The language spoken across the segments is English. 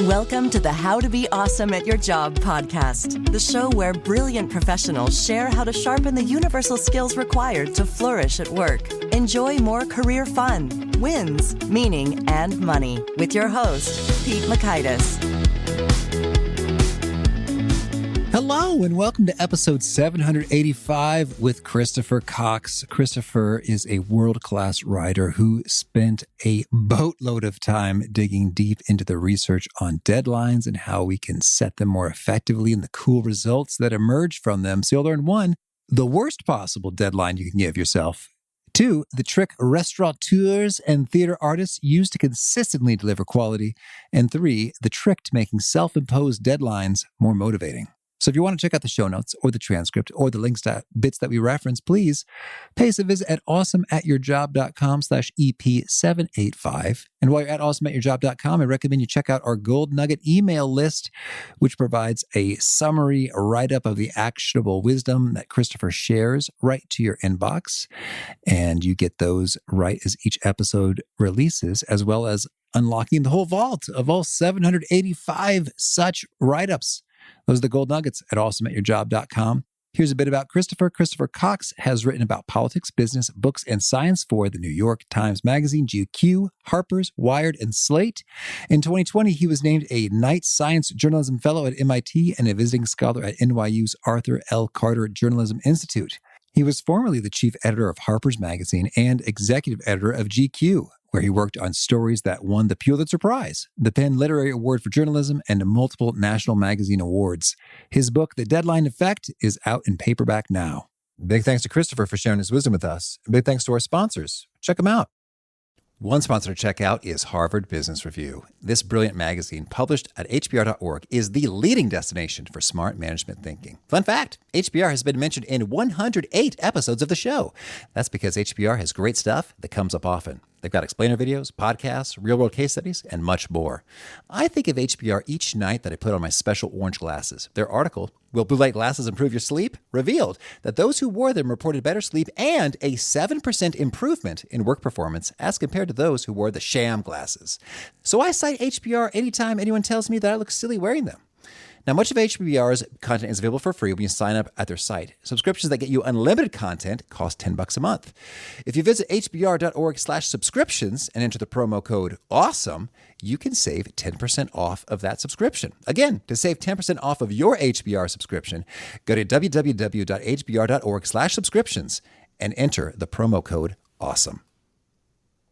Welcome to the How to Be Awesome at Your Job podcast, the show where brilliant professionals share how to sharpen the universal skills required to flourish at work. Enjoy more career fun, wins, meaning, and money with your host, Pete Makaitis. Hello and welcome to episode 785 with Christopher Cox. Christopher is a world-class writer who spent a boatload of time digging deep into the research on deadlines and how we can set them more effectively and the cool results that emerge from them. So you'll learn 1, the worst possible deadline you can give yourself. 2, the trick restaurateurs and theater artists use to consistently deliver quality. And 3, the trick to making self-imposed deadlines more motivating. So if you want to check out the show notes or the transcript or the links to bits that we reference, please pay us a visit at awesomeatyourjob.com/EP785. And while you're at awesomeatyourjob.com, I recommend you check out our Gold Nugget email list, which provides a summary write-up of the actionable wisdom that Christopher shares right to your inbox. And you get those right as each episode releases, as well as unlocking the whole vault of all 785 such write-ups. Those are the gold nuggets at awesomeatyourjob.com. Here's a bit about Christopher. Christopher Cox has written about politics, business, books, and science for the New York Times Magazine, GQ, Harper's, Wired, and Slate. In 2020, he was named a Knight Science Journalism Fellow at MIT and a visiting scholar at NYU's Arthur L. Carter Journalism Institute. He was formerly the chief editor of Harper's Magazine and executive editor of GQ, where he worked on stories that won the Pulitzer Prize, the Penn Literary Award for Journalism, and multiple national magazine awards. His book, The Deadline Effect, is out in paperback now. Big thanks to Christopher for sharing his wisdom with us. Big thanks to our sponsors. Check them out. One sponsor to check out is Harvard Business Review. This brilliant magazine, published at hbr.org, is the leading destination for smart management thinking. Fun fact, HBR has been mentioned in 108 episodes of the show. That's because HBR has great stuff that comes up often. They've got explainer videos, podcasts, real-world case studies, and much more. I think of HBR each night that I put on my special orange glasses. Their article, Will Blue Light Glasses Improve Your Sleep?, revealed that those who wore them reported better sleep and a 7% improvement in work performance as compared to those who wore the sham glasses. So I cite HBR anytime anyone tells me that I look silly wearing them. Now, much of HBR's content is available for free when you sign up at their site. Subscriptions that get you unlimited content cost $10 a month. If you visit hbr.org/subscriptions and enter the promo code AWESOME, you can save 10% off of that subscription. Again, to save 10% off of your HBR subscription, go to www.hbr.org/subscriptions and enter the promo code AWESOME.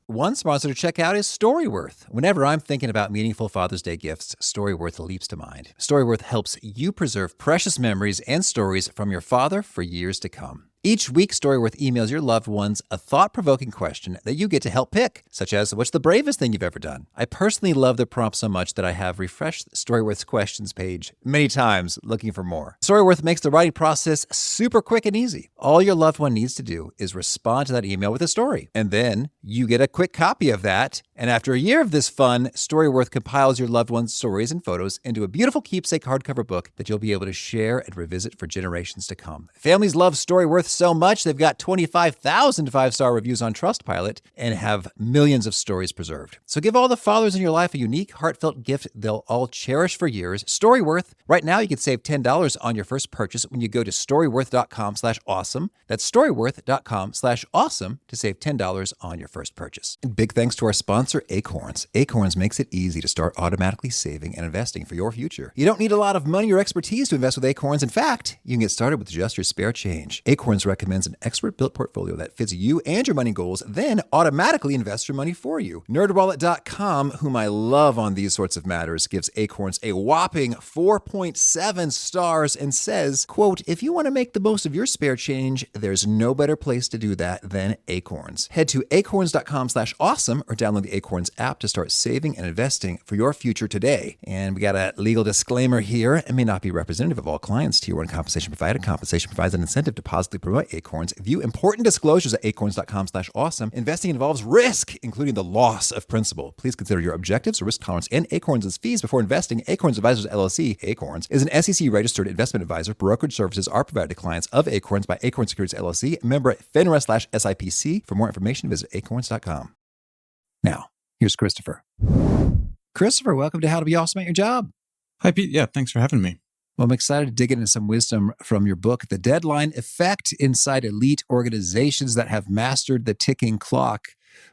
One sponsor to check out is Storyworth. Whenever I'm thinking about meaningful Father's Day gifts, Storyworth leaps to mind. Storyworth helps you preserve precious memories and stories from your father for years to come. Each week, Storyworth emails your loved ones a thought-provoking question that you get to help pick, such as, what's the bravest thing you've ever done? I personally love the prompt so much that I have refreshed Storyworth's questions page many times looking for more. Storyworth makes the writing process super quick and easy. All your loved one needs to do is respond to that email with a story, and then you get a quick copy of that. And after a year of this fun, Storyworth compiles your loved one's stories and photos into a beautiful keepsake hardcover book that you'll be able to share and revisit for generations to come. Families love Storyworth so much, they've got 25,000 five-star reviews on Trustpilot and have millions of stories preserved. So give all the fathers in your life a unique, heartfelt gift they'll all cherish for years. Storyworth. Right now, you can save $10 on your first purchase when you go to storyworth.com/awesome. That's storyworth.com/awesome to save $10 on your first purchase. And big thanks to our sponsor, Acorns. Acorns makes it easy to start automatically saving and investing for your future. You don't need a lot of money or expertise to invest with Acorns. In fact, you can get started with just your spare change. Acorns recommends an expert-built portfolio that fits you and your money goals, then automatically invests your money for you. NerdWallet.com, whom I love on these sorts of matters, gives Acorns a whopping 4.7 stars and says, quote, if you want to make the most of your spare change, there's no better place to do that than Acorns. Head to acorns.com/awesome or download the Acorns app to start saving and investing for your future today. And we got a legal disclaimer here. It may not be representative of all clients. Tier 1 compensation provided. Compensation provides an incentive to positively promote Acorns. View important disclosures at acorns.com/awesome. Investing involves risk, including the loss of principal. Please consider your objectives, risk tolerance, and Acorns' fees before investing. Acorns Advisors LLC, Acorns, is an SEC-registered investment advisor. Brokerage services are provided to clients of Acorns by Acorns Securities LLC, member FINRA/SIPC. For more information, visit acorns.com. Now, here's Christopher. Christopher, welcome to How to Be Awesome at Your Job. Hi, Pete. Yeah, thanks for having me. Well, I'm excited to dig into some wisdom from your book, The Deadline Effect Inside Elite Organizations That Have Mastered the Ticking Clock.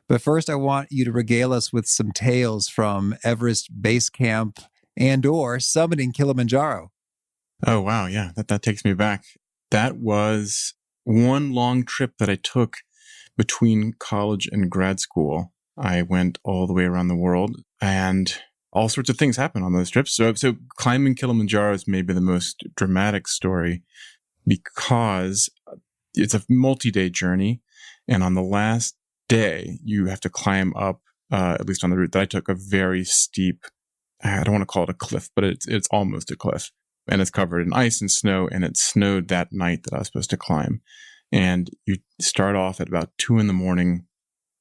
But first, I want you to regale us with some tales from Everest Base Camp and/or summiting Kilimanjaro. Oh, wow. Yeah, that takes me back. That was one long trip that I took between college and grad school. I went all the way around the world, and all sorts of things happen on those trips. So climbing Kilimanjaro is maybe the most dramatic story because it's a multi-day journey. And on the last day, you have to climb up, at least on the route that I took, a very steep, I don't want to call it a cliff, but it's almost a cliff. And it's covered in ice and snow, and it snowed that night that I was supposed to climb. And you start off at about 2 a.m.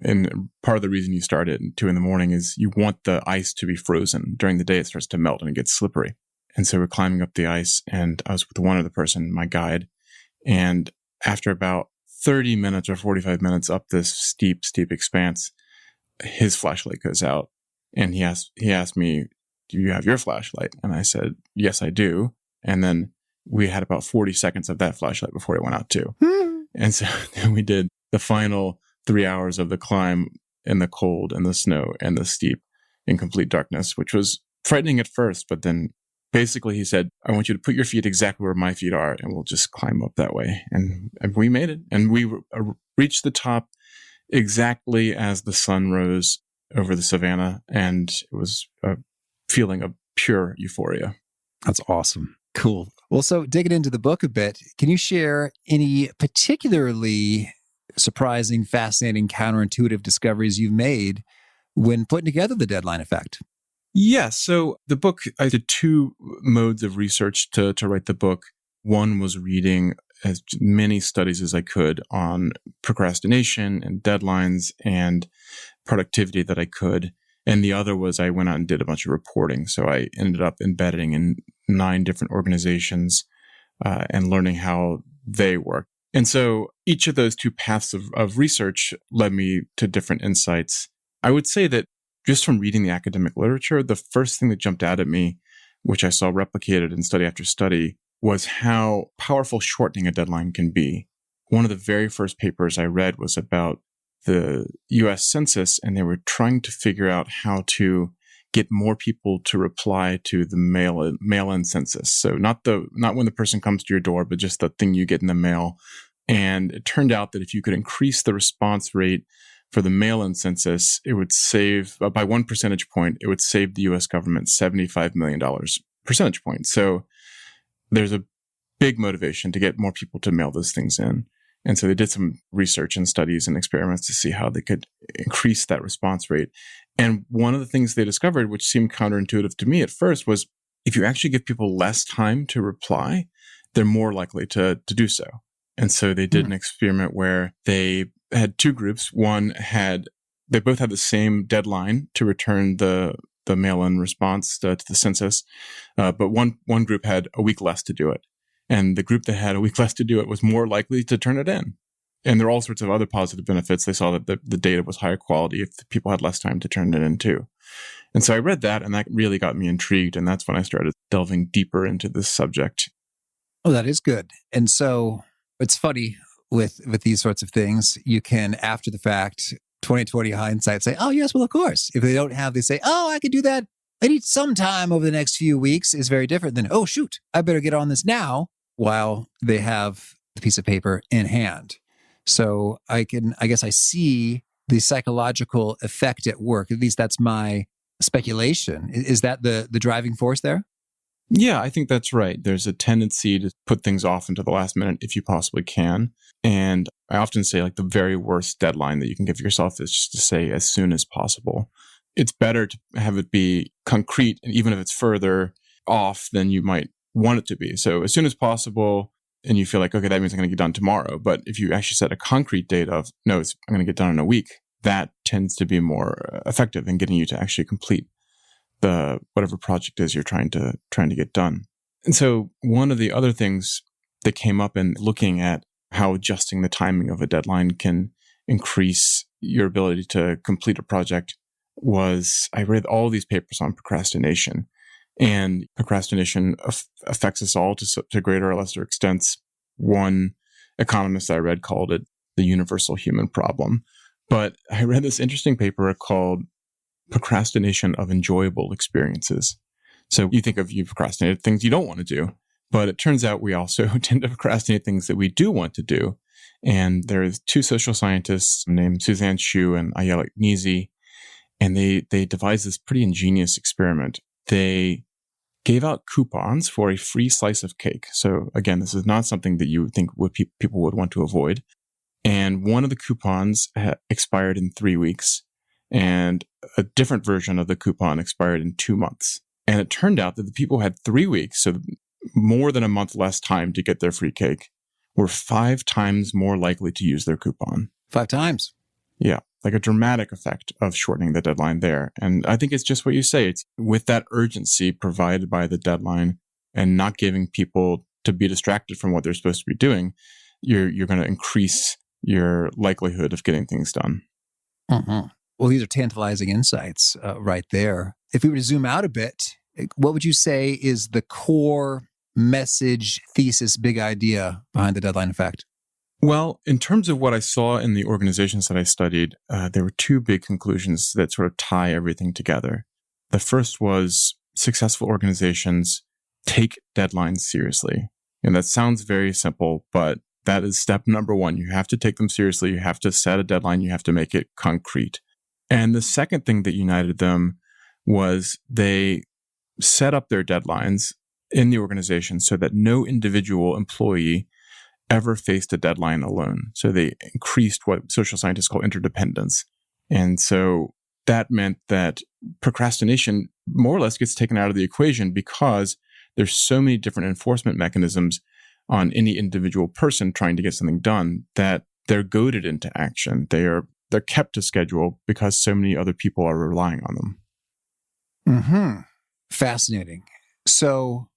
And part of the reason you start at 2 a.m. is you want the ice to be frozen. During the day, it starts to melt and it gets slippery. And so we're climbing up the ice, and I was with one other person, my guide. And after about 30 minutes or 45 minutes up this steep expanse, his flashlight goes out. And he asked me, "Do you have your flashlight?" And I said, "Yes, I do." And then we had about 40 seconds of that flashlight before it went out too. And so then we did the final 3 hours of the climb in the cold and the snow and the steep in complete darkness, which was frightening at first. But then basically he said, "I want you to put your feet exactly where my feet are, and we'll just climb up that way." And we made it. And we reached the top exactly as the sun rose over the savannah. And it was a feeling of pure euphoria. That's awesome. Cool. Well, so digging into the book a bit, can you share any particularly surprising, fascinating, counterintuitive discoveries you've made when putting together The Deadline Effect? Yeah. So the book, I did 2 modes of research to write the book. One was reading as many studies as I could on procrastination and deadlines and productivity that I could. And the other was I went out and did a bunch of reporting. So I ended up embedding in 9 different organizations and learning how they work. And so each of those 2 paths of research led me to different insights. I would say that just from reading the academic literature, the first thing that jumped out at me, which I saw replicated in study after study, was how powerful shortening a deadline can be. One of the very first papers I read was about the U.S. Census, and they were trying to figure out how to get more people to reply to the mail-in census. So not when the person comes to your door, but just the thing you get in the mail. And it turned out that if you could increase the response rate for the mail-in census, it would save, by 1 percentage point, it would save the U.S. government $75 million percentage point. So there's a big motivation to get more people to mail those things in. And so they did some research and studies and experiments to see how they could increase that response rate. And one of the things they discovered, which seemed counterintuitive to me at first, was if you actually give people less time to reply, they're more likely to do so. And so they did an experiment where they had 2 groups. They both had the same deadline to return the mail-in response to the census, but one group had a week less to do it. And the group that had a week less to do it was more likely to turn it in. And there are all sorts of other positive benefits. They saw that the data was higher quality if the people had less time to turn it in too. And so I read that, and that really got me intrigued. And that's when I started delving deeper into this subject. Oh, that is good. And so it's funny with these sorts of things, you can, after the fact, 2020 hindsight, say, "Oh, yes, well, of course." If they don't have, they say, "Oh, I could do that. I need some time over the next few weeks," is very different than, "Oh, shoot, I better get on this now," while they have the piece of paper in hand. So I guess I see the psychological effect at work. At least that's my speculation. Is that the driving force there? Yeah, I think that's right. There's a tendency to put things off until the last minute if you possibly can. And I often say, like, the very worst deadline that you can give yourself is just to say as soon as possible. It's better to have it be concrete, and even if it's further off than you might want it to be. So as soon as possible, and you feel like, okay, that means I'm going to get done tomorrow. But if you actually set a concrete date of, no, I'm going to get done in a week, that tends to be more effective in getting you to actually complete the whatever project is you're trying to get done. And so one of the other things that came up in looking at how adjusting the timing of a deadline can increase your ability to complete a project was I read all these papers on procrastination. And procrastination affects us all to greater or lesser extents. One economist I read called it the universal human problem. But I read this interesting paper called Procrastination of Enjoyable Experiences. So you think of you procrastinated things you don't want to do, but it turns out we also tend to procrastinate things that we do want to do. And there's two social scientists named Suzanne Shu and Ayala Ignizi, and they devised this pretty ingenious experiment. They gave out coupons for a free slice of cake. So again, this is not something that you would think people would want to avoid. And one of the coupons expired in 3 weeks, and a different version of the coupon expired in 2 months. And it turned out that the people who had 3 weeks, so more than a month less time to get their free cake, were 5 times more likely to use their coupon. 5 times? Yeah, like a dramatic effect of shortening the deadline there. And I think it's just what you say. It's with that urgency provided by the deadline and not giving people to be distracted from what they're supposed to be doing, you're going to increase your likelihood of getting things done. Mm-hmm. Well, these are tantalizing insights right there. If we were to zoom out a bit, what would you say is the core message, thesis, big idea behind the deadline effect? Well, in terms of what I saw in the organizations that I studied, there were 2 big conclusions that sort of tie everything together. The first was successful organizations take deadlines seriously. And that sounds very simple, but that is step number 1. You have to take them seriously. You have to set a deadline. You have to make it concrete. And the second thing that united them was they set up their deadlines in the organization so that no individual employee ever faced a deadline alone. So they increased what social scientists call interdependence. And so that meant that procrastination more or less gets taken out of the equation because there's so many different enforcement mechanisms on any individual person trying to get something done that they're goaded into action. They're kept to schedule because so many other people are relying on them. Mm-hmm. Fascinating. So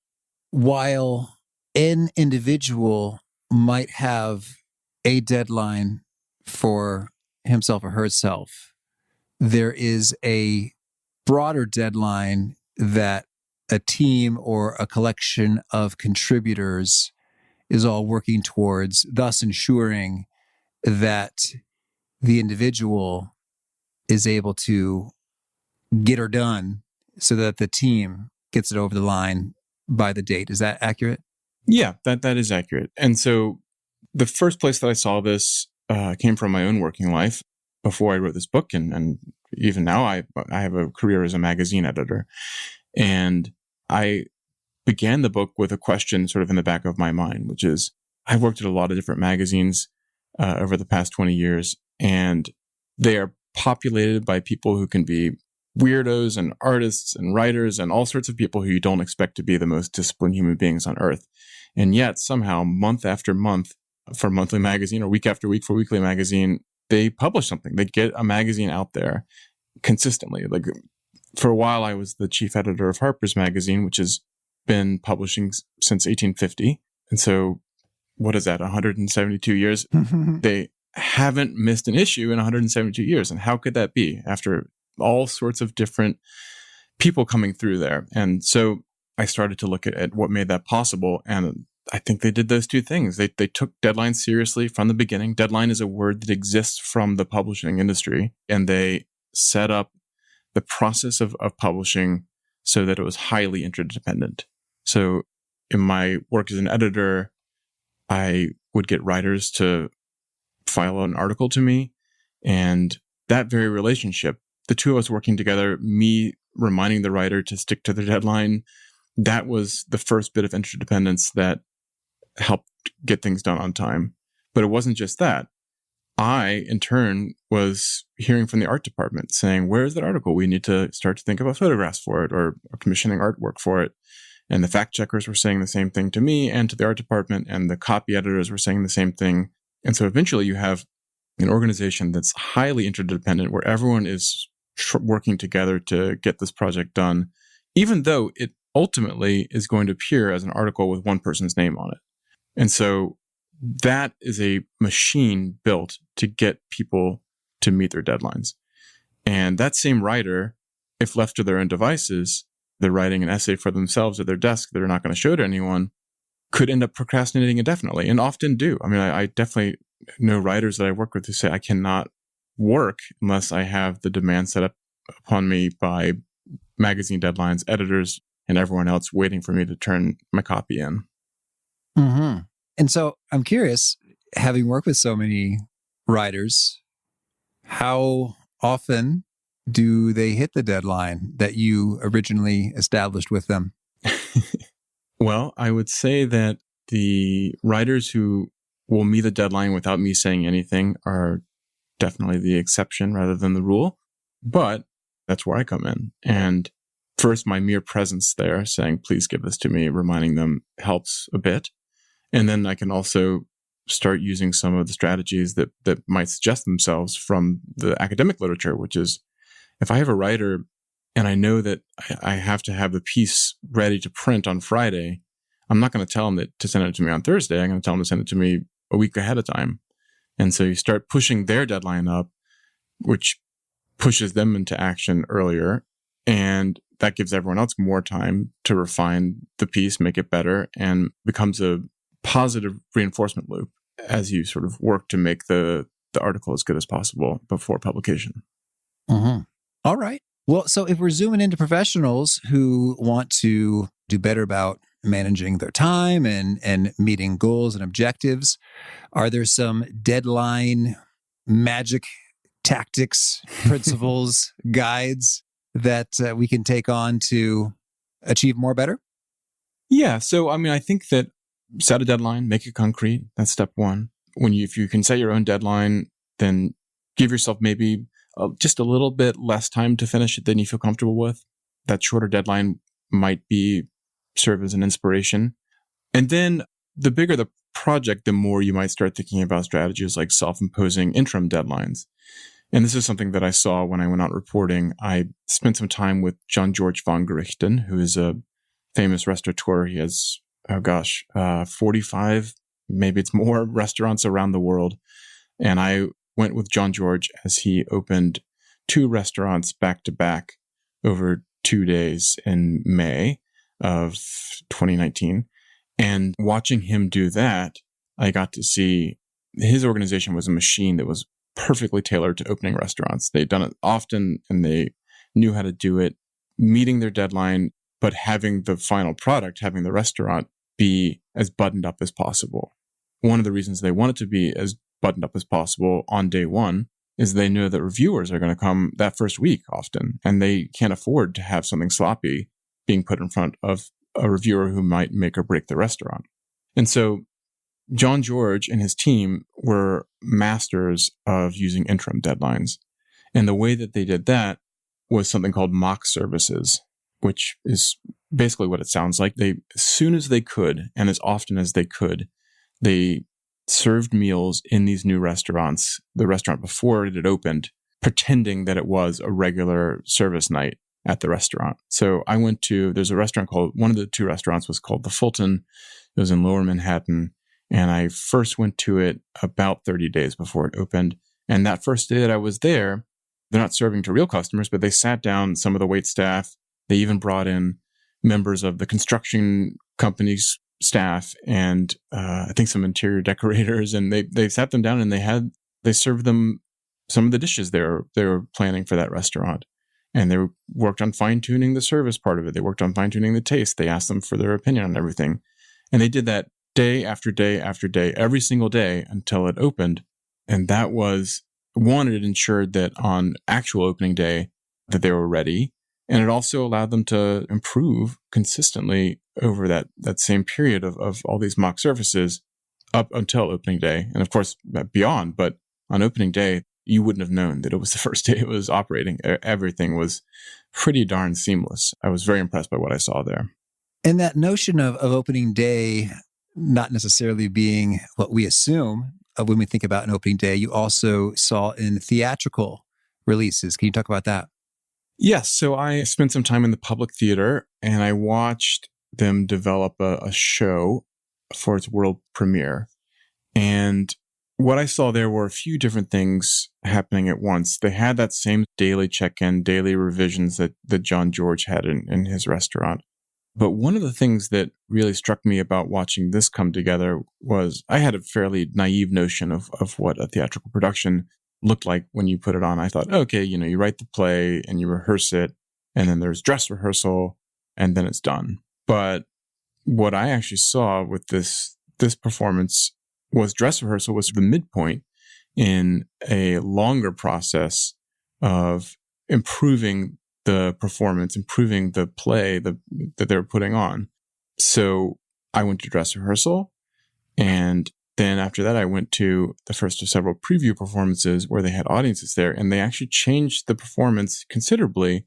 while an individual might have a deadline for himself or herself, there is a broader deadline that a team or a collection of contributors is all working towards, thus ensuring that the individual is able to get her done so that the team gets it over the line by the date. Is that accurate? Yeah, that is accurate. And so the first place that I saw this came from my own working life before I wrote this book. And even now, I have a career as a magazine editor. And I began the book with a question sort of in the back of my mind, which is, I've worked at a lot of different magazines over the past 20 years, and they are populated by people who can be weirdos and artists and writers and all sorts of people who you don't expect to be the most disciplined human beings on earth. And yet somehow month after month for Monthly Magazine or week after week for Weekly Magazine, they publish something. They get a magazine out there consistently. Like for a while, I was the chief editor of Harper's magazine, which has been publishing since 1850. And so what is that, 172 years? They haven't missed an issue in 172 years. And how could that be after all sorts of different people coming through there? And so I started to look at what made that possible. And I think they did those 2 things. They took deadlines seriously from the beginning. Deadline is a word that exists from the publishing industry. And they set up the process of publishing so that it was highly interdependent. So in my work as an editor, I would get writers to file an article to me. And that very relationship, the 2 of us working together, me reminding the writer to stick to their deadline, that was the first bit of interdependence that helped get things done on time. But it wasn't just that. I, in turn, was hearing from the art department saying, where is that article? We need to start to think about photographs for it or commissioning artwork for it. And the fact checkers were saying the same thing to me and to the art department, and the copy editors were saying the same thing. And so eventually you have an organization that's highly interdependent where everyone is working together to get this project done, even though it ultimately is going to appear as an article with one person's name on it. And so that is a machine built to get people to meet their deadlines. And that same writer, if left to their own devices, they're writing an essay for themselves at their desk that they're not going to show to anyone, could end up procrastinating indefinitely, and often do. I mean, I definitely know writers that I work with who say, I cannot work unless I have the demand set up upon me by magazine deadlines, editors, and everyone else waiting for me to turn my copy in. Mm-hmm. And so I'm curious, having worked with so many writers, how often do they hit the deadline that you originally established with them? Well, I would say that the writers who will meet the deadline without me saying anything are definitely the exception rather than the rule. But that's where I come in. And first, my mere presence there saying, please give this to me, reminding them helps a bit. And then I can also start using some of the strategies that might suggest themselves from the academic literature, which is if I have a writer and I know that I have to have the piece ready to print on Friday, I'm not going to tell them to send it to me on Thursday. I'm going to tell them to send it to me a week ahead of time. And so you start pushing their deadline up, which pushes them into action earlier. And that gives everyone else more time to refine the piece, make it better, and becomes a positive reinforcement loop as you sort of work to make the article as good as possible before publication. Mm-hmm. All right. Well, so if we're zooming into professionals who want to do better about managing their time and meeting goals and objectives, are there some deadline magic tactics, principles, guides that we can take on to achieve more better? Yeah. So, I mean, I think that set a deadline, make it concrete. That's step one. If you can set your own deadline, then give yourself maybe just a little bit less time to finish it than you feel comfortable with. That shorter deadline might serve as an inspiration. And then the bigger the project, the more you might start thinking about strategies like self-imposing interim deadlines. And this is something that I saw when I went out reporting. I spent some time with John George von Gerichten, who is a famous restaurateur. He has, 45, maybe it's more, restaurants around the world. And I went with John George as he opened 2 restaurants back to back over 2 days in May of 2019. And watching him do that, I got to see his organization was a machine that was perfectly tailored to opening restaurants. They'd done it often and they knew how to do it, meeting their deadline, but having the final product, having the restaurant be as buttoned up as possible. One of the reasons they want it to be as buttoned up as possible on day one is they know that reviewers are going to come that first week often, and they can't afford to have something sloppy being put in front of a reviewer who might make or break the restaurant. And so John George and his team were masters of using interim deadlines. And the way that they did that was something called mock services, which is basically what it sounds like. They, as soon as they could, and as often as they could, they served meals in these new restaurants, the restaurant before it had opened, pretending that it was a regular service night at the restaurant. So I went to, there's a restaurant called, one of the 2 restaurants was called the Fulton. It was in Lower Manhattan. And I first went to it about 30 days before it opened. And that first day that I was there, they're not serving to real customers, but they sat down some of the wait staff. They even brought in members of the construction company's staff and I think some interior decorators. And they sat them down and they served them some of the dishes they were planning for that restaurant. And they worked on fine-tuning the service part of it. They worked on fine-tuning the taste. They asked them for their opinion on everything. And they did that day after day after day, every single day until it opened. And that was, one, it ensured that on actual opening day that they were ready. And it also allowed them to improve consistently over that same period of all these mock services up until opening day. And of course, beyond, but on opening day, you wouldn't have known that it was the first day it was operating. Everything was pretty darn seamless. I was very impressed by what I saw there. And that notion of opening day not necessarily being what we assume when we think about an opening day, you also saw in theatrical releases. Can you talk about that? Yes. So I spent some time in the public theater and I watched them develop a show for its world premiere. And what I saw there were a few different things happening at once. They had that same daily check-in, daily revisions that John George had in his restaurant. But one of the things that really struck me about watching this come together was I had a fairly naive notion of what a theatrical production looked like when you put it on. I thought, okay, you write the play and you rehearse it, and then there's dress rehearsal, and then it's done. But what I actually saw with this performance was dress rehearsal was the midpoint in a longer process of improving the performance, improving the play that they were putting on. So I went to dress rehearsal, and then after that I went to the first of several preview performances where they had audiences there, and they actually changed the performance considerably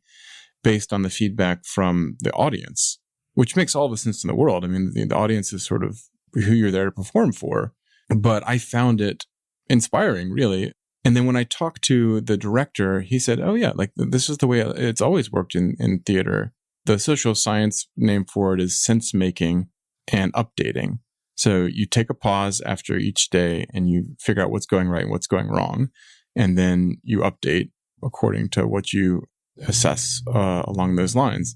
based on the feedback from the audience, which makes all the sense in the world. I mean, the audience is sort of who you're there to perform for. But I found it inspiring, really. And then when I talked to the director, he said, oh yeah, like this is the way it's always worked in theater. The social science name for it is sense making and updating. So you take a pause after each day and you figure out what's going right and what's going wrong. And then you update according to what you assess along those lines.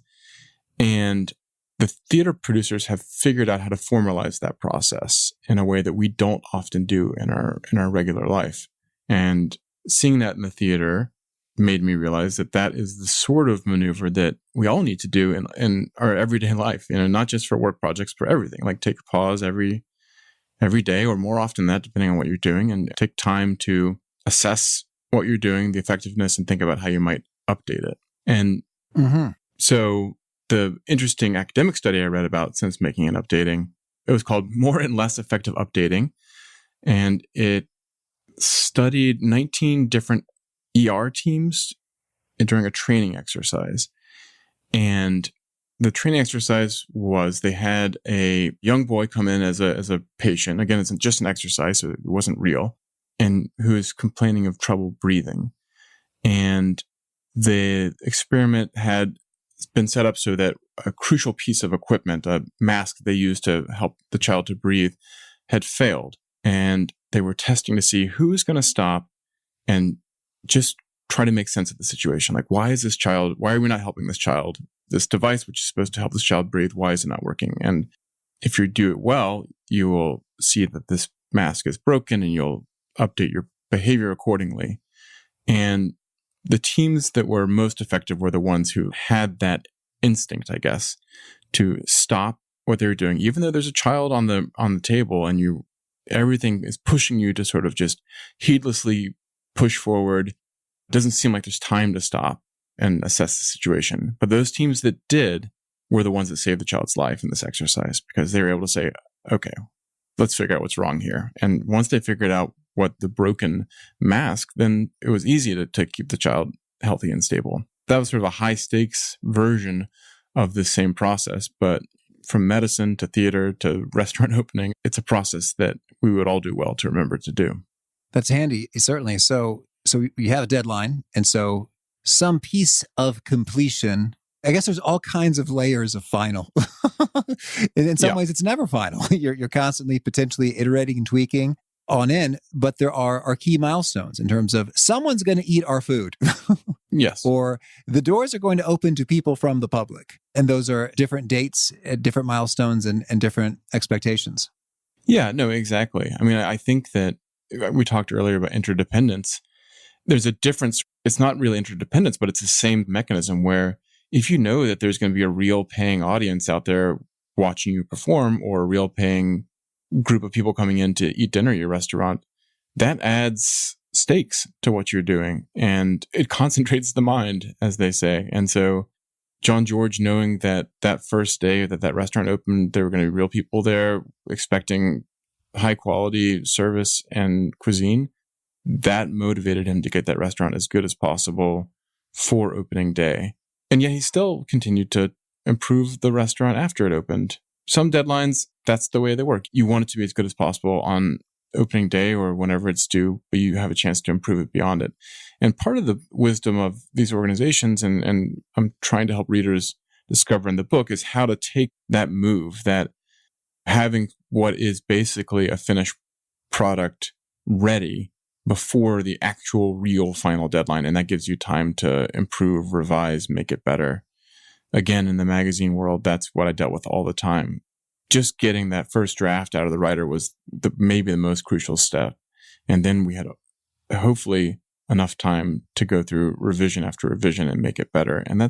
And the theater producers have figured out how to formalize that process in a way that we don't often do in our regular life. And seeing that in the theater made me realize that is the sort of maneuver that we all need to do in our everyday life, not just for work projects, for everything. Like take a pause every day or more often than that, depending on what you're doing, and take time to assess what you're doing, the effectiveness, and think about how you might update it. And so the interesting academic study I read about sense making and updating, it was called More and Less Effective Updating. And it studied 19 different ER teams during a training exercise. And the training exercise was they had a young boy come in as a patient. Again, it's just an exercise, so it wasn't real, and who is complaining of trouble breathing. And the experiment had been set up so that a crucial piece of equipment, a mask they used to help the child to breathe, had failed. And they were testing to see who is going to stop and just try to make sense of the situation. Like, why are we not helping this child? This device, which is supposed to help this child breathe, why is it not working? And if you do it well, you will see that this mask is broken and you'll update your behavior accordingly. And the teams that were most effective were the ones who had that instinct, I guess, to stop what they were doing, even though there's a child on the table and everything is pushing you to sort of just heedlessly push forward. It doesn't seem like there's time to stop and assess the situation. But those teams that did were the ones that saved the child's life in this exercise, because they were able to say, okay, let's figure out what's wrong here. And once they figured out what the broken mask, then it was easy to keep the child healthy and stable. That was sort of a high stakes version of the same process. But from medicine to theater to restaurant opening, it's a process that we would all do well to remember to do. That's handy, certainly. So you have a deadline, and so some piece of completion. I guess there's all kinds of layers of final. And in some ways, it's never final. You're constantly potentially iterating and tweaking on in, but there are key milestones in terms of someone's going to eat our food. Yes. Or the doors are going to open to people from the public. And those are different dates, different milestones, and different expectations. Yeah, no, exactly. I mean, I think that we talked earlier about interdependence. There's a difference. It's not really interdependence, but it's the same mechanism where if you know that there's going to be a real paying audience out there watching you perform, or a real paying group of people coming in to eat dinner at your restaurant, that adds stakes to what you're doing, and it concentrates the mind, as they say. And so John George, knowing that first day that restaurant opened, there were going to be real people there expecting high quality service and cuisine, that motivated him to get that restaurant as good as possible for opening day. And yet he still continued to improve the restaurant after it opened. Some deadlines, that's the way they work. You want it to be as good as possible on opening day or whenever it's due, but you have a chance to improve it beyond it. And part of the wisdom of these organizations, and I'm trying to help readers discover in the book, is how to take that move, that having what is basically a finished product ready before the actual real final deadline. And that gives you time to improve, revise, make it better. Again, in the magazine world, that's what I dealt with all the time. Just getting that first draft out of the writer was maybe the most crucial step. And then we had hopefully enough time to go through revision after revision and make it better. And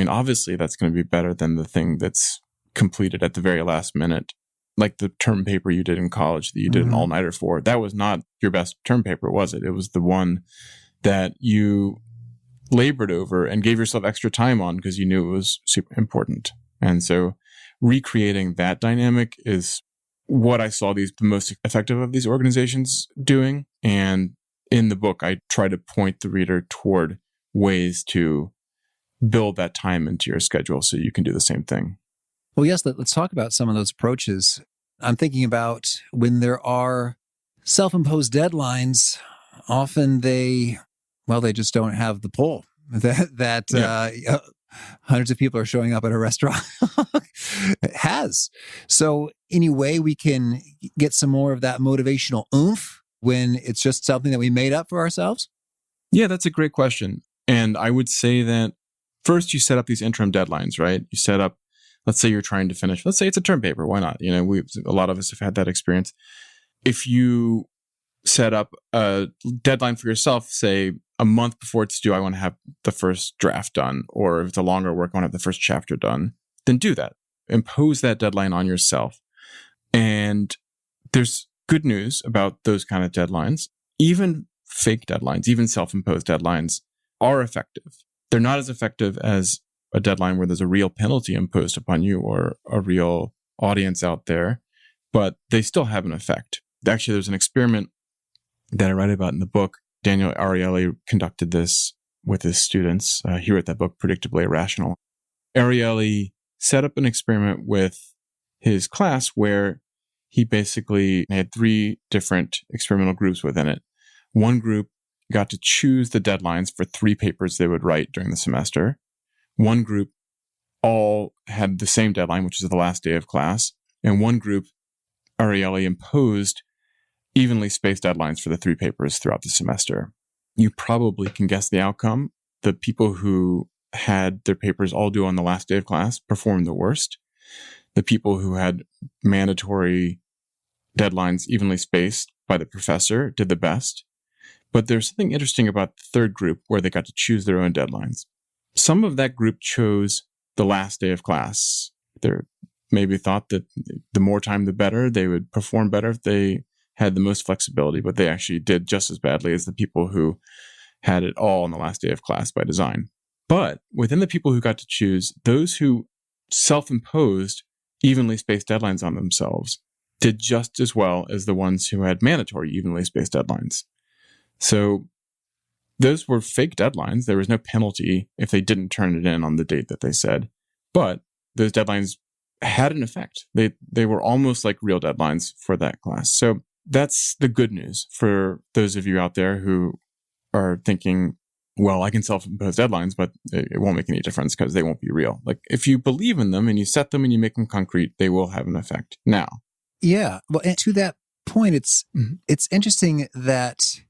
obviously that's going to be better than the thing that's completed at the very last minute. Like the term paper you did in college that you did an all-nighter for. That was not your best term paper, was it? It was the one that you labored over and gave yourself extra time on because you knew it was super important. And so recreating that dynamic is what I saw the most effective of these organizations doing. And in the book, I try to point the reader toward ways to build that time into your schedule so you can do the same thing. Well, yes, let's talk about some of those approaches. I'm thinking about when there are self-imposed deadlines, often they just don't have the pull that hundreds of people are showing up at a restaurant has. So any way we can get some more of that motivational oomph when it's just something that we made up for ourselves? Yeah, that's a great question. And I would say that first you set up these interim deadlines, right? You set up, let's say you're trying to finish, let's say it's a term paper. Why not? A lot of us have had that experience. If you set up a deadline for yourself, say a month before it's due, I want to have the first draft done, or if it's a longer work, I want to have the first chapter done, then do that. Impose that deadline on yourself. And there's good news about those kind of deadlines. Even fake deadlines, even self-imposed deadlines are effective. They're not as effective as a deadline where there's a real penalty imposed upon you or a real audience out there, but they still have an effect. Actually, there's an experiment that I write about in the book. Daniel Ariely conducted this with his students. He wrote that book, Predictably Irrational. Ariely set up an experiment with his class where he basically had 3 different experimental groups within it. One group got to choose the deadlines for 3 papers they would write during the semester. One group all had the same deadline, which is the last day of class. And one group, Ariely imposed evenly spaced deadlines for the 3 papers throughout the semester. You probably can guess the outcome. The people who had their papers all due on the last day of class performed the worst. The people who had mandatory deadlines evenly spaced by the professor did the best. But there's something interesting about the third group where they got to choose their own deadlines. Some of that group chose the last day of class. They maybe thought that the more time, the better. They would perform better if they had the most flexibility, but they actually did just as badly as the people who had it all on the last day of class by design. But within the people who got to choose, those who self-imposed evenly spaced deadlines on themselves did just as well as the ones who had mandatory evenly spaced deadlines. So those were fake deadlines. There was no penalty if they didn't turn it in on the date that they said. But those deadlines had an effect. They were almost like real deadlines for that class. So that's the good news for those of you out there who are thinking, well, I can self-impose deadlines, but it won't make any difference because they won't be real. Like if you believe in them and you set them and you make them concrete, they will have an effect. Now. Yeah. Well, and to that point, it's interesting that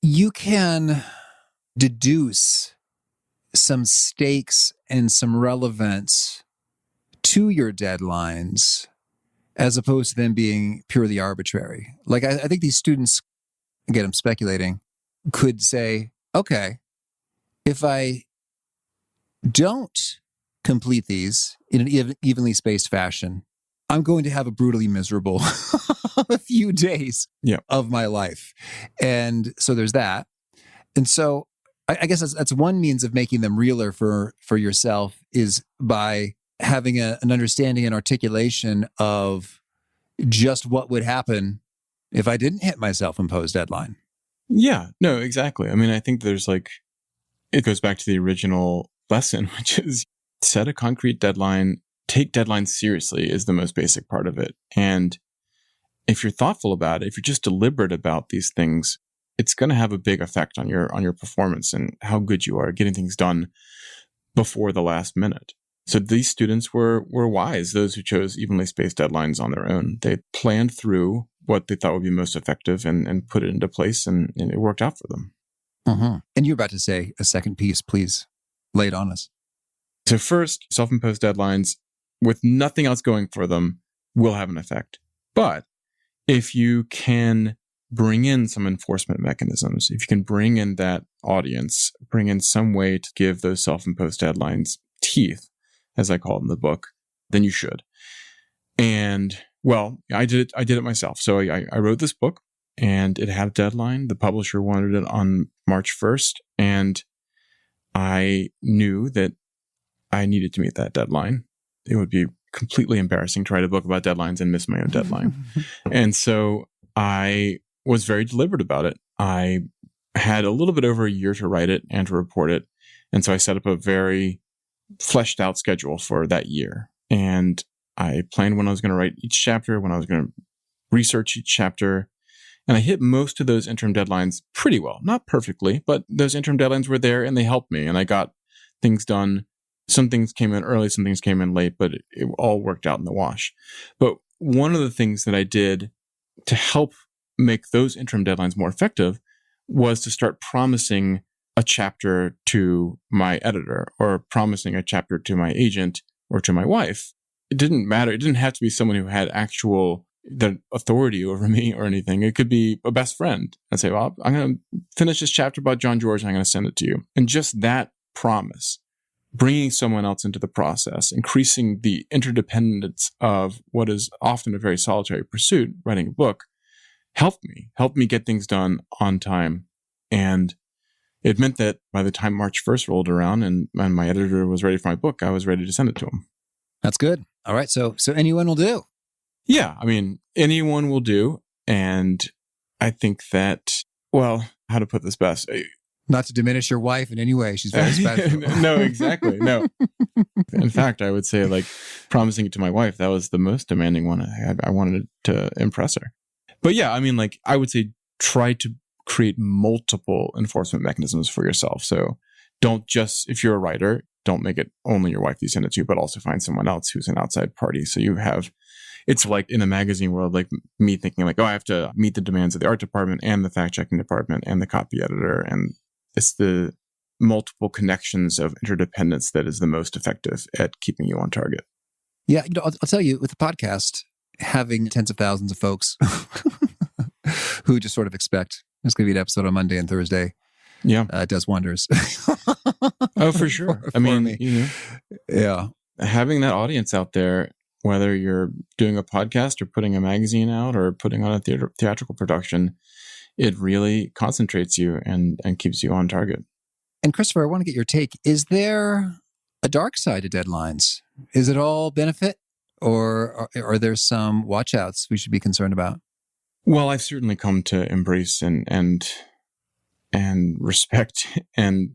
you can deduce some stakes and some relevance to your deadlines as opposed to them being purely arbitrary. Like I think these students, again, I'm speculating, could say, okay, if I don't complete these in an evenly spaced fashion, I'm going to have a brutally miserable a few days of my life. And so there's that. And so I guess that's one means of making them realer for yourself is by having an understanding and articulation of just what would happen if I didn't hit my self-imposed deadline. Yeah, no, exactly. I mean, I think there's it goes back to the original lesson, which is set a concrete deadline, take deadlines seriously is the most basic part of it. And if you're thoughtful about it, if you're just deliberate about these things, it's going to have a big effect on your performance and how good you are at getting things done before the last minute. So these students were wise, those who chose evenly spaced deadlines on their own. They planned through what they thought would be most effective and put it into place, and it worked out for them. Mm-hmm. And you're about to say a second piece. Please lay it on us. So first, self-imposed deadlines with nothing else going for them will have an effect. But if you can bring in some enforcement mechanisms, if you can bring in that audience, bring in some way to give those self-imposed deadlines teeth, as I call it in the book, then you should. And well, I did it myself. So I wrote this book and it had a deadline. The publisher wanted it on March 1st. And I knew that I needed to meet that deadline. It would be completely embarrassing to write a book about deadlines and miss my own deadline. And so I was very deliberate about it. I had a little bit over a year to write it and to report it. And so I set up a very fleshed out schedule for that year. And I planned when I was going to write each chapter, when I was going to research each chapter. And I hit most of those interim deadlines pretty well. Not perfectly, but those interim deadlines were there and they helped me. And I got things done. Some things came in early, some things came in late, but it all worked out in the wash. But one of the things that I did to help make those interim deadlines more effective was to start promising a chapter to my editor or promising a chapter to my agent or to my wife. It didn't matter. It didn't have to be someone who had the authority over me or anything. It could be a best friend. I'd say, well, I'm going to finish this chapter about John George and I'm going to send it to you. And just that promise, bringing someone else into the process, increasing the interdependence of what is often a very solitary pursuit, writing a book, helped me get things done on time. And it meant that by the time March 1st rolled around and my editor was ready for my book, I was ready to send it to him. That's good. All right. So anyone will do. Yeah. I mean, anyone will do. And I think that, well, how to put this best? Not to diminish your wife in any way. She's very special. No, exactly. No. In fact, I would say like promising it to my wife, that was the most demanding one. I wanted to impress her. But yeah, I mean, like I would say try to create multiple enforcement mechanisms for yourself. So don't just, if you're a writer, don't make it only your wife you send it to, but also find someone else who's an outside party. So you have, it's like in the magazine world, like me thinking like, oh, I have to meet the demands of the art department and the fact-checking department and the copy editor. And it's the multiple connections of interdependence that is the most effective at keeping you on target. Yeah, I'll tell you, with the podcast, having tens of thousands of folks who just sort of expect there's going to be an episode on Monday and Thursday, does wonders. Oh, for sure. I mean, yeah, having that audience out there, whether you're doing a podcast or putting a magazine out or putting on a theatrical production, it really concentrates you and keeps you on target. And Christopher, I want to get your take. Is there a dark side to deadlines? Is it all benefit, or are there some watch-outs we should be concerned about? Well, I've certainly come to embrace and respect and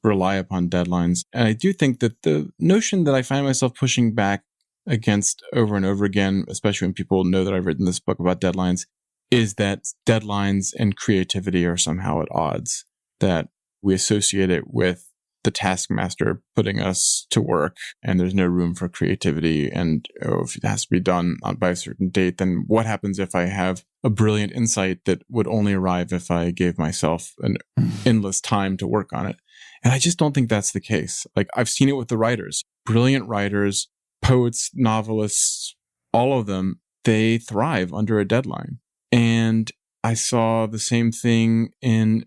rely upon deadlines. And I do think that the notion that I find myself pushing back against over and over again, especially when people know that I've written this book about deadlines, is that deadlines and creativity are somehow at odds, that we associate it with the taskmaster putting us to work and there's no room for creativity. And if it has to be done by a certain date, then what happens if I have a brilliant insight that would only arrive if I gave myself an endless time to work on it? And I just don't think that's the case. Like I've seen it with the writers, brilliant writers, poets, novelists, all of them, they thrive under a deadline. And I saw the same thing in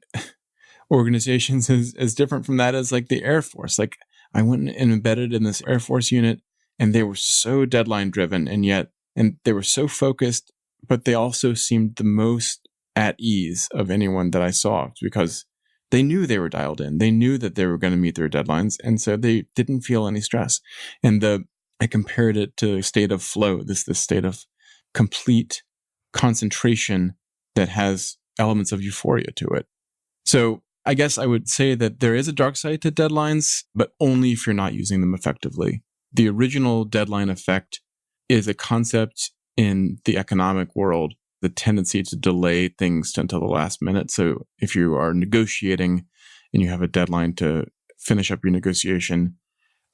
organizations as different from that as like the Air Force. Like I went and embedded in this Air Force unit and they were so deadline driven and they were so focused, but they also seemed the most at ease of anyone that I saw because they knew they were dialed in. They knew that they were going to meet their deadlines. And so they didn't feel any stress. And I compared it to a state of flow, this state of complete concentration that has elements of euphoria to it. So I guess I would say that there is a dark side to deadlines, but only if you're not using them effectively. The original deadline effect is a concept in the economic world, the tendency to delay things until the last minute. So if you are negotiating and you have a deadline to finish up your negotiation,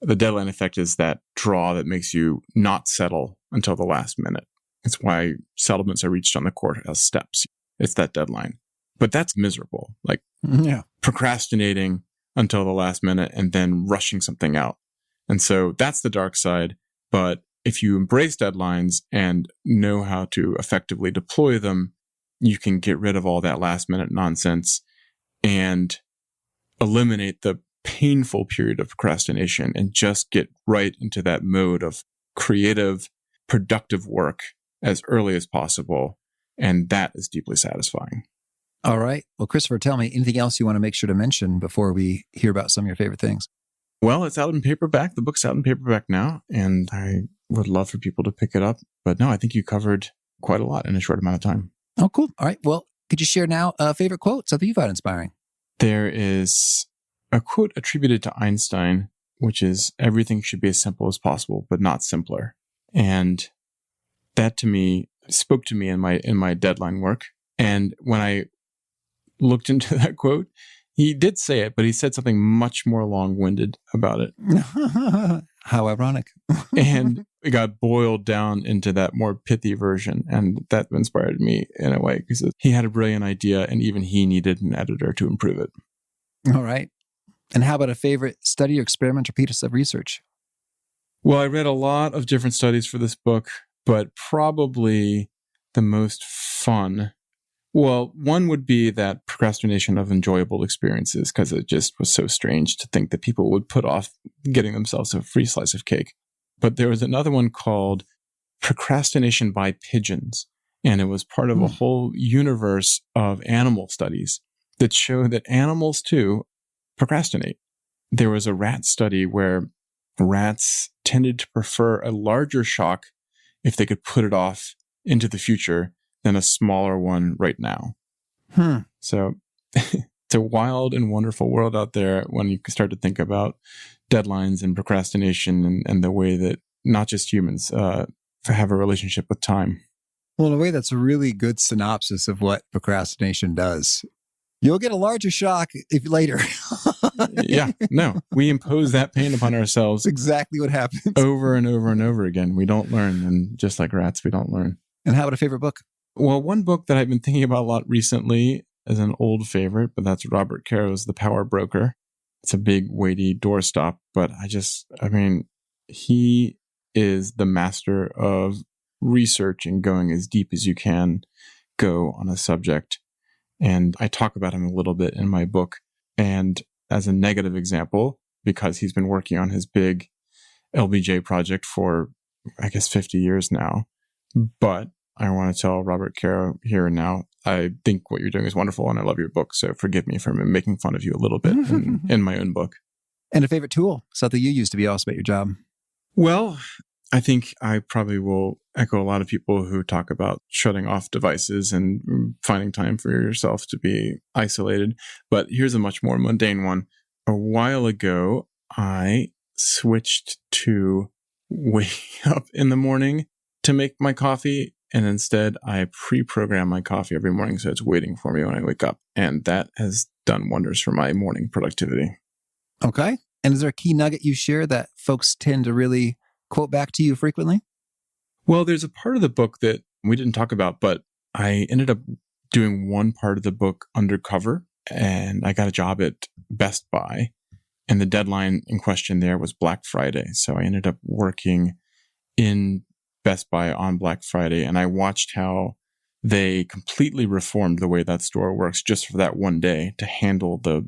the deadline effect is that draw that makes you not settle until the last minute. It's why settlements are reached on the court as steps. It's that deadline. But that's miserable. Like procrastinating until the last minute and then rushing something out. And so that's the dark side. But if you embrace deadlines and know how to effectively deploy them, you can get rid of all that last minute nonsense and eliminate the painful period of procrastination and just get right into that mode of creative, productive work as early as possible. And that is deeply satisfying. All right. Well, Christopher, tell me anything else you want to make sure to mention before we hear about some of your favorite things. Well, it's out in paperback. The book's out in paperback now, and I would love for people to pick it up. But no, I think you covered quite a lot in a short amount of time. Oh, cool. All right. Well, could you share now a favorite quote, something you find inspiring? There is a quote attributed to Einstein, which is, everything should be as simple as possible, but not simpler. And that to me spoke to me in my deadline work. And when I looked into that quote, he did say it, but he said something much more long-winded about it. How ironic. And it got boiled down into that more pithy version. And that inspired me in a way because he had a brilliant idea and even he needed an editor to improve it. All right. And how about a favorite study or experiment or piece of research? Well, I read a lot of different studies for this book, but probably the most fun. Well, one would be that procrastination of enjoyable experiences, because it just was so strange to think that people would put off getting themselves a free slice of cake. But there was another one called procrastination by pigeons. And it was part of a whole universe of animal studies that show that animals too procrastinate. There was a rat study where rats tended to prefer a larger shock if they could put it off into the future than a smaller one right now. So it's a wild and wonderful world out there when you start to think about deadlines and procrastination and the way that not just humans have a relationship with time. Well, in a way, that's a really good synopsis of what procrastination does. You'll get a larger shock if later. Yeah, no, we impose that pain upon ourselves. That's exactly what happens. Over and over and over again. We don't learn. And just like rats, we don't learn. And how about a favorite book? Well, one book that I've been thinking about a lot recently is an old favorite, but that's Robert Caro's The Power Broker. It's a big, weighty doorstop, but he is the master of research and going as deep as you can go on a subject. And I talk about him a little bit in my book. And as a negative example, because he's been working on his big LBJ project for, 50 years now. But I want to tell Robert Caro here and now, I think what you're doing is wonderful and I love your book. So forgive me for making fun of you a little bit in my own book. And a favorite tool, something you use to be awesome at your job? Well, I think I probably will echo a lot of people who talk about shutting off devices and finding time for yourself to be isolated. But here's a much more mundane one. A while ago, I switched to wake up in the morning to make my coffee. And instead, I pre-program my coffee every morning so it's waiting for me when I wake up. And that has done wonders for my morning productivity. Okay. And is there a key nugget you share that folks tend to really quote back to you frequently? Well, there's a part of the book that we didn't talk about, but I ended up doing one part of the book undercover, and I got a job at Best Buy. And the deadline in question there was Black Friday. So I ended up working in Best Buy on Black Friday, and I watched how they completely reformed the way that store works just for that one day to handle the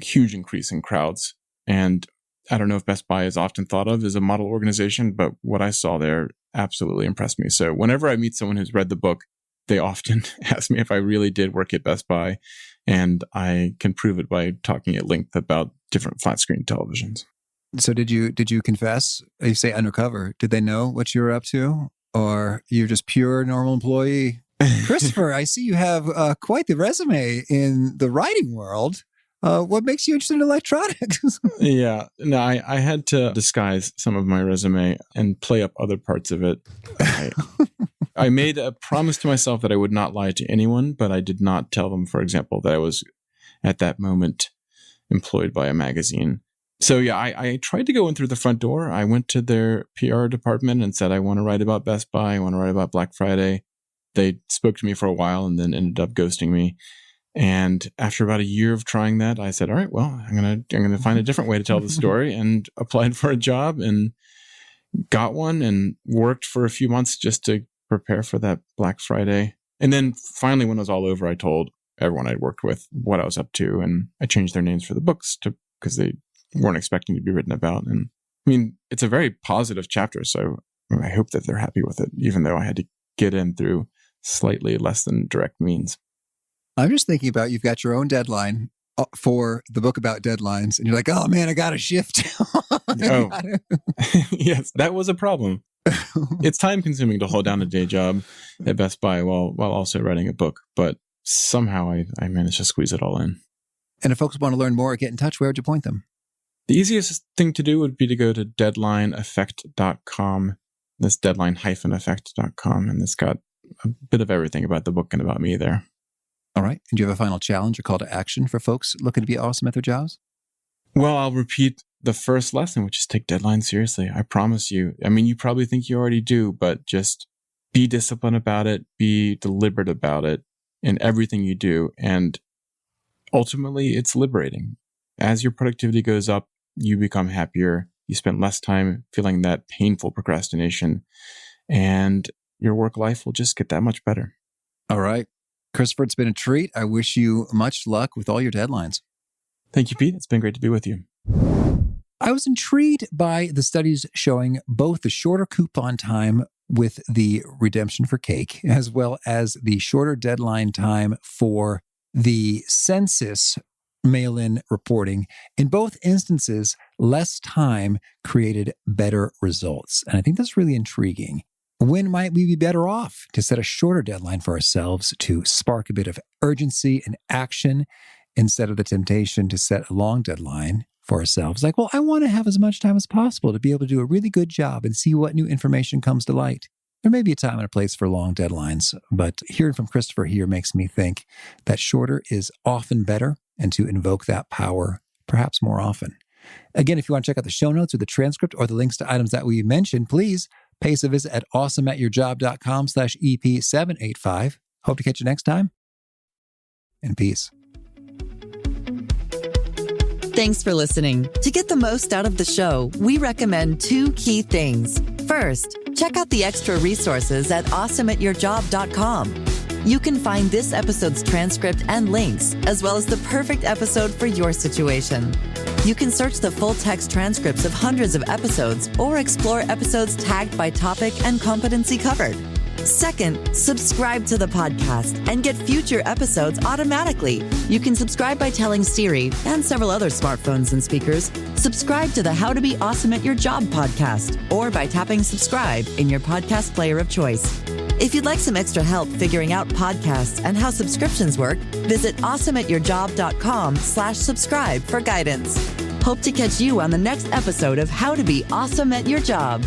huge increase in crowds. And I don't know if Best Buy is often thought of as a model organization, but what I saw there absolutely impressed me. So whenever I meet someone who's read the book, they often ask me if I really did work at Best Buy, and I can prove it by talking at length about different flat screen televisions. So did you confess? You say undercover. Did they know what you were up to? Or you're just pure normal employee? Christopher, I see you have quite the resume in the writing world. What makes you interested in electronics? Yeah, no, I had to disguise some of my resume and play up other parts of it. I made a promise to myself that I would not lie to anyone, but I did not tell them, for example, that I was at that moment employed by a magazine. So yeah, I tried to go in through the front door. I went to their PR department and said, I want to write about Best Buy. I want to write about Black Friday. They spoke to me for a while and then ended up ghosting me. And after about a year of trying that, I said, all right, well, I'm gonna find a different way to tell the story, and applied for a job and got one and worked for a few months just to prepare for that Black Friday. And then finally, when it was all over, I told everyone I'd worked with what I was up to, and I changed their names for the books because they weren't expecting to be written about. And I mean, it's a very positive chapter, so I hope that they're happy with it, even though I had to get in through slightly less than direct means. I'm just thinking about, you've got your own deadline for the book about deadlines, and you're like, oh man, I got to shift. Oh, yes, that was a problem. It's time consuming to hold down a day job at Best Buy while also writing a book, but somehow I managed to squeeze it all in. And if folks want to learn more or get in touch, where would you point them? The easiest thing to do would be to go to deadlineeffect.com. That's deadline-effect.com, and it's got a bit of everything about the book and about me there. All right. And do you have a final challenge or call to action for folks looking to be awesome at their jobs? Well, I'll repeat the first lesson, which is take deadlines seriously. I promise you. I mean, you probably think you already do, but just be disciplined about it, be deliberate about it in everything you do. And ultimately, it's liberating. As your productivity goes up, you become happier. You spend less time feeling that painful procrastination, and your work life will just get that much better. All right. Christopher, it's been a treat. I wish you much luck with all your deadlines. Thank you, Pete. It's been great to be with you. I was intrigued by the studies showing both the shorter coupon time with the redemption for cake, as well as the shorter deadline time for the census mail-in reporting. In both instances, less time created better results. And I think that's really intriguing. When might we be better off to set a shorter deadline for ourselves to spark a bit of urgency and action instead of the temptation to set a long deadline for ourselves? Like, well, I want to have as much time as possible to be able to do a really good job and see what new information comes to light. There may be a time and a place for long deadlines, but hearing from Christopher here makes me think that shorter is often better, and to invoke that power perhaps more often. Again, if you want to check out the show notes or the transcript or the links to items that we mentioned, please pay us a visit at awesomeatyourjob.com/EP785. Hope to catch you next time. And peace. Thanks for listening. To get the most out of the show, we recommend 2 key things. First, check out the extra resources at awesomeatyourjob.com. You can find this episode's transcript and links, as well as the perfect episode for your situation. You can search the full-text transcripts of hundreds of episodes or explore episodes tagged by topic and competency covered. Second, subscribe to the podcast and get future episodes automatically. You can subscribe by telling Siri and several other smartphones and speakers, subscribe to the How to Be Awesome at Your Job podcast, or by tapping subscribe in your podcast player of choice. If you'd like some extra help figuring out podcasts and how subscriptions work, visit awesomeatyourjob.com/subscribe for guidance. Hope to catch you on the next episode of How to Be Awesome at Your Job.